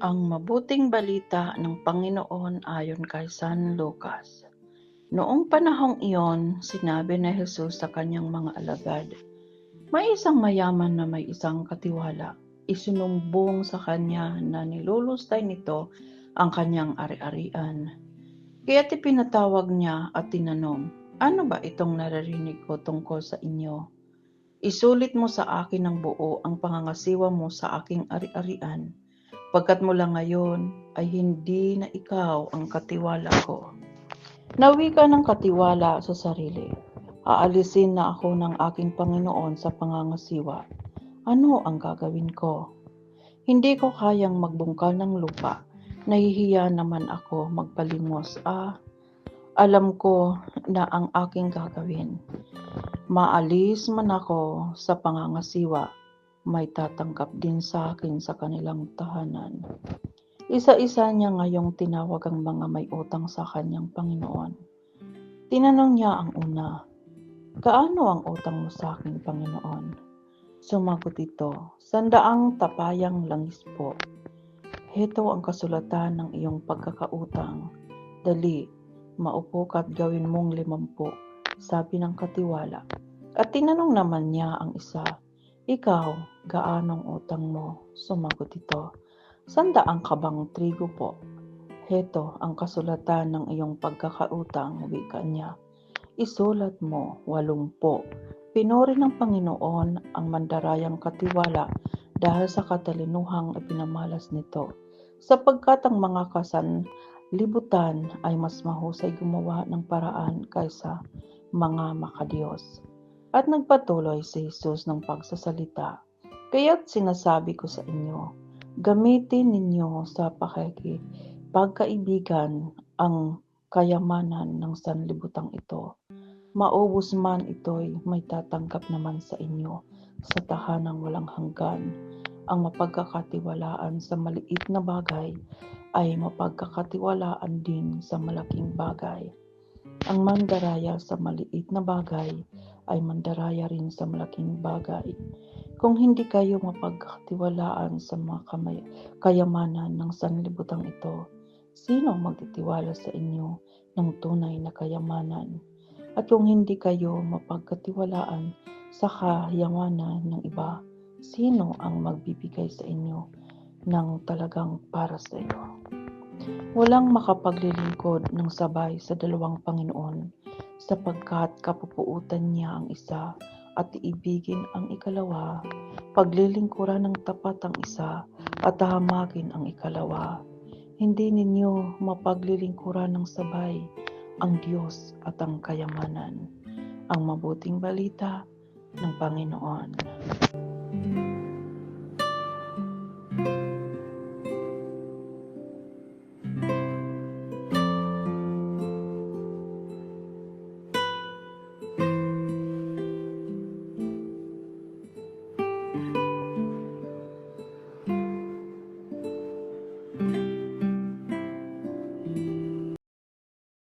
Ang mabuting balita ng Panginoon ayon kay San Lucas. Noong panahong iyon, sinabi ni Jesus sa kanyang mga alagad, "May isang mayaman na may isang katiwala. Isinumbong sa kanya na nilulustay nito ang kanyang ari-arian. Kaya't ipinatawag niya at tinanong, 'Ano ba itong naririnig ko tungkol sa inyo? Isulit mo sa akin ng buo ang pangangasiwa mo sa aking ari-arian, pagkat mula ngayon ay hindi na ikaw ang katiwala ko." Nawi ka ng katiwala sa sarili. Aalisin na ako ng aking Panginoon sa pangangasiwa. Ano ang gagawin ko? Hindi ko kayang magbungkal ng lupa. Nahihiya naman ako magpalimos. Alam ko na ang aking gagawin. Maalis man ako sa pangangasiwa, may tatanggap din sa akin sa kanilang tahanan. Isa-isa niya ngayong tinawag ang mga may utang sa kanyang Panginoon. Tinanong niya ang una, "Gaano ang utang mo sa akin, Panginoon?" Sumagot ito, 100 tapayang langis po. "Heto ang kasulatan ng iyong pagkakautang. Dali, maupo ka't gawin mong 50, sabi ng katiwala. At tinanong naman niya ang isa, "Ikaw, gaanong utang mo?" Sumagot ito, 100 kabang trigo po. "Heto ang kasulatan ng iyong pagkakautang," wika niya. "Isulat mo 80. Pinuri ng Panginoon ang mandarayang katiwala dahil sa katalinuhang ipinamalas nito, sapagkat ang mga kasanlibutan ay mas mahusay gumawa ng paraan kaysa mga makadiyos. At nagpatuloy si Jesus ng pagsasalita, "Kaya't sinasabi ko sa inyo, gamitin ninyo sa pagkaibigan ang kayamanan ng sanlibutang ito. Maubos man ito'y may tatanggap naman sa inyo sa tahanang walang hanggan. Ang mapagkakatiwalaan sa maliit na bagay ay mapagkakatiwalaan din sa malaking bagay. Ang mandaraya sa maliit na bagay ay mandaraya rin sa malaking bagay. Kung hindi kayo mapagkakatiwalaan sa mga kayamanan ng sanlibutang ito, sino magtitiwala sa inyo ng tunay na kayamanan? At kung hindi kayo mapagkatiwalaan sa kayamanan ng iba, sino ang magbibigay sa inyo ng talagang para sa iyo? Walang makapaglilingkod ng sabay sa dalawang Panginoon, sapagkat kapupuutan niya ang isa at iibigin ang ikalawa, paglilingkuran ng tapat ang isa at hahamakin ang ikalawa. Hindi ninyo mapaglilingkuran ng sabay ang Diyos at ang kayamanan. Ang mabuting balita ng Panginoon.